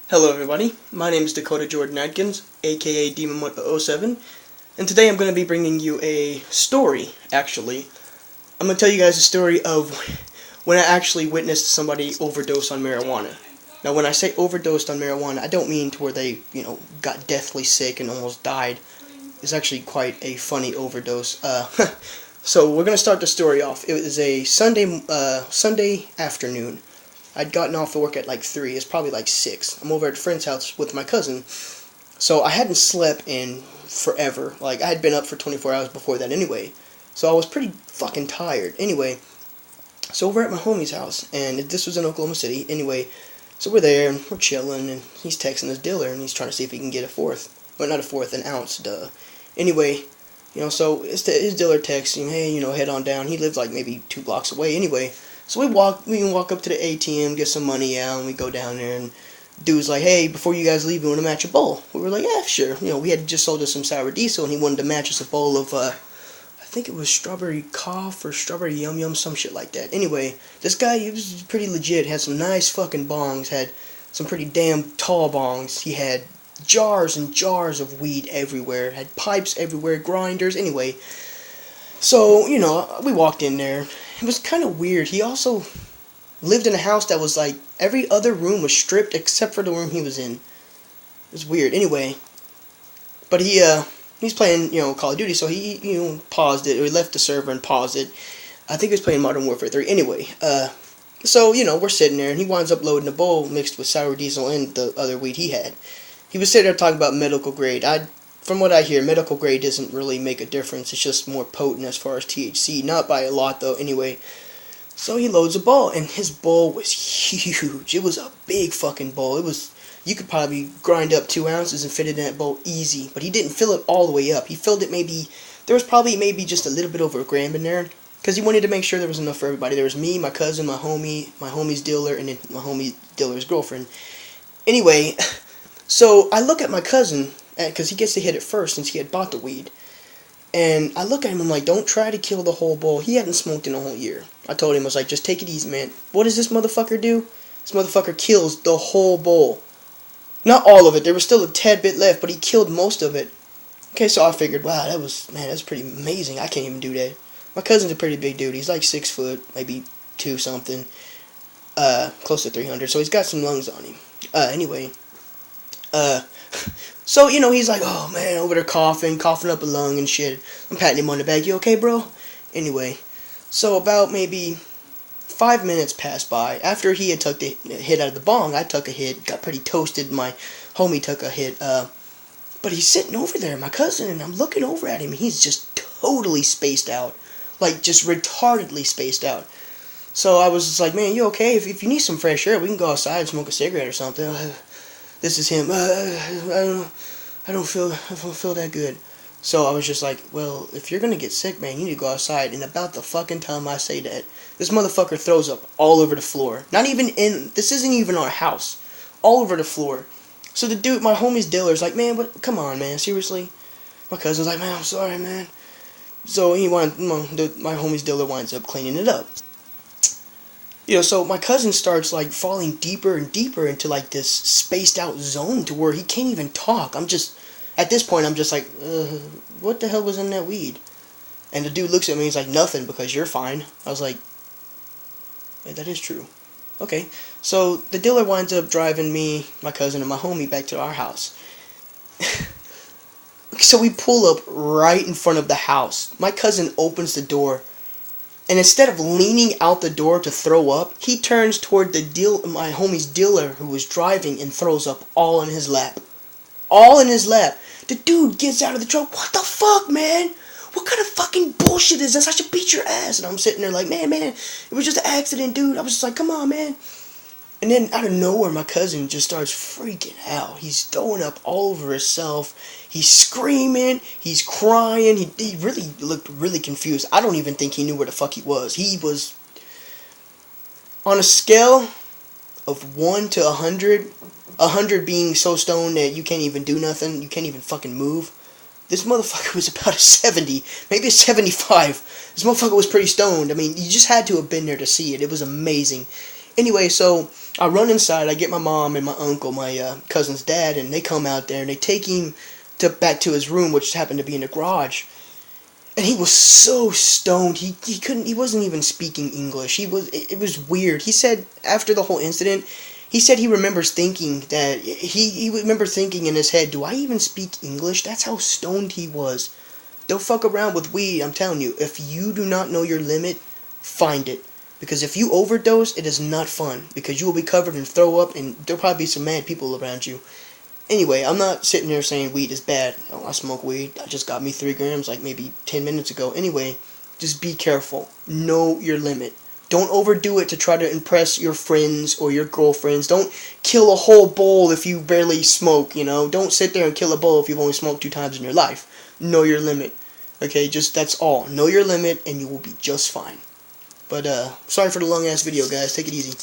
Hello everybody, my name is Dakota Jordan Adkins, aka Demon07, and today I'm going to be bringing you a story, actually. I'm going to tell you guys a story of when I actually witnessed somebody overdose on marijuana. Now when I say overdosed on marijuana, I don't mean to where they, got deathly sick and almost died. It's actually quite a funny overdose. So we're going to start the story off. It was a Sunday afternoon. I'd gotten off of work at like 3. It's probably like 6. I'm over at a friend's house with my cousin. So I hadn't slept in forever. Like, I had been up for 24 hours before that anyway. So I was pretty fucking tired. Anyway, so over at my homie's house, and this was in Oklahoma City. Anyway, so we're there, and we're chilling, and he's texting his dealer, and he's trying to see if he can get a fourth. Well, not a fourth, an ounce, duh. Anyway, so his dealer texts him, hey, head on down. He lived like maybe 2 blocks away. Anyway, so we can walk up to the ATM, get some money out, and we go down there, and dude's like, hey, before you guys leave, you want to match a bowl? We were like, yeah, sure. We had just sold us some sour diesel, and he wanted to match us a bowl of, I think it was strawberry cough or strawberry yum yum, some shit like that. Anyway, this guy, he was pretty legit, had some nice fucking bongs, had some pretty damn tall bongs. He had jars and jars of weed everywhere, had pipes everywhere, grinders, anyway. So, we walked in there. It was kind of weird. He also lived in a house that was like, every other room was stripped except for the room he was in. It was weird. Anyway, but he's playing, Call of Duty, so he, paused it, or he left the server and paused it. I think he was playing Modern Warfare 3. Anyway, so, we're sitting there, and he winds up loading a bowl mixed with sour diesel and the other weed he had. He was sitting there talking about medical grade. From what I hear, medical grade doesn't really make a difference. It's just more potent as far as THC. Not by a lot, though. Anyway, so he loads a bowl, and his bowl was huge. It was a big fucking bowl. You could probably grind up 2 ounces and fit it in that bowl easy. But he didn't fill it all the way up. He filled it there was probably maybe just a little bit over a gram in there. Because he wanted to make sure there was enough for everybody. There was me, my cousin, my homie's dealer, and then my homie dealer's girlfriend. Anyway, so I look at my cousin, because he gets to hit it first since he had bought the weed. And I look at him, I'm like, don't try to kill the whole bowl. He hadn't smoked in a whole year. I told him, I was like, just take it easy, man. What does this motherfucker do? This motherfucker kills the whole bowl. Not all of it. There was still a tad bit left, but he killed most of it. Okay, so I figured, wow, that's pretty amazing. I can't even do that. My cousin's a pretty big dude. He's like 6 foot, maybe 2 something. Close to 300, so he's got some lungs on him. Anyway, so, he's like, oh, man, over there coughing up a lung and shit. I'm patting him on the back. You okay, bro? Anyway, so about maybe 5 minutes passed by. After he had took the hit out of the bong, I took a hit, got pretty toasted. My homie took a hit. But he's sitting over there, my cousin, and I'm looking over at him, and he's just totally spaced out. Like, just retardedly spaced out. So I was just like, man, you okay? If you need some fresh air, we can go outside and smoke a cigarette or something. This is him. I don't feel that good. So I was just like, well, if you're gonna get sick, man, you need to go outside. And about the fucking time I say that, this motherfucker throws up all over the floor. This isn't even our house. All over the floor. So the dude, my homie's dealer's like, man, come on, man, seriously? My cousin's like, man, I'm sorry, man. So my homie's dealer winds up cleaning it up. So my cousin starts, like, falling deeper and deeper into, like, this spaced-out zone to where he can't even talk. At this point, I'm just like, what the hell was in that weed? And the dude looks at me, he's like, nothing, because you're fine. I was like, hey, that is true. Okay, so the dealer winds up driving me, my cousin, and my homie back to our house. So we pull up right in front of the house. My cousin opens the door. And instead of leaning out the door to throw up, he turns toward my homie's dealer who was driving and throws up all in his lap. All in his lap. The dude gets out of the truck. What the fuck, man? What kind of fucking bullshit is this? I should beat your ass. And I'm sitting there like, man, it was just an accident, dude. I was just like, come on, man. And then out of nowhere, my cousin just starts freaking out. He's throwing up all over himself. He's screaming. He's crying. He really looked really confused. I don't even think he knew where the fuck he was. He was on a scale of 1 to 100, 100 being so stoned that you can't even do nothing. You can't even fucking move. This motherfucker was about a 70, maybe a 75. This motherfucker was pretty stoned. I mean, you just had to have been there to see it. It was amazing. Anyway, so I run inside. I get my mom and my uncle, my cousin's dad, and they come out there and they take him back to his room, which happened to be in the garage. And he was so stoned. He wasn't even speaking English. It was weird. He said after the whole incident, he said he remembers thinking that he remember thinking in his head, do I even speak English? That's how stoned he was. Don't fuck around with weed, I'm telling you. If you do not know your limit, find it. Because if you overdose, it is not fun. Because you will be covered in throw up, and there'll probably be some mad people around you. Anyway, I'm not sitting there saying weed is bad. Oh, I smoke weed. I just got me 3 grams like maybe 10 minutes ago. Anyway, just be careful. Know your limit. Don't overdo it to try to impress your friends or your girlfriends. Don't kill a whole bowl if you barely smoke, you know. Don't sit there and kill a bowl if you've only smoked 2 times in your life. Know your limit. Okay, just that's all. Know your limit and you will be just fine. But sorry for the long ass video, guys. Take it easy.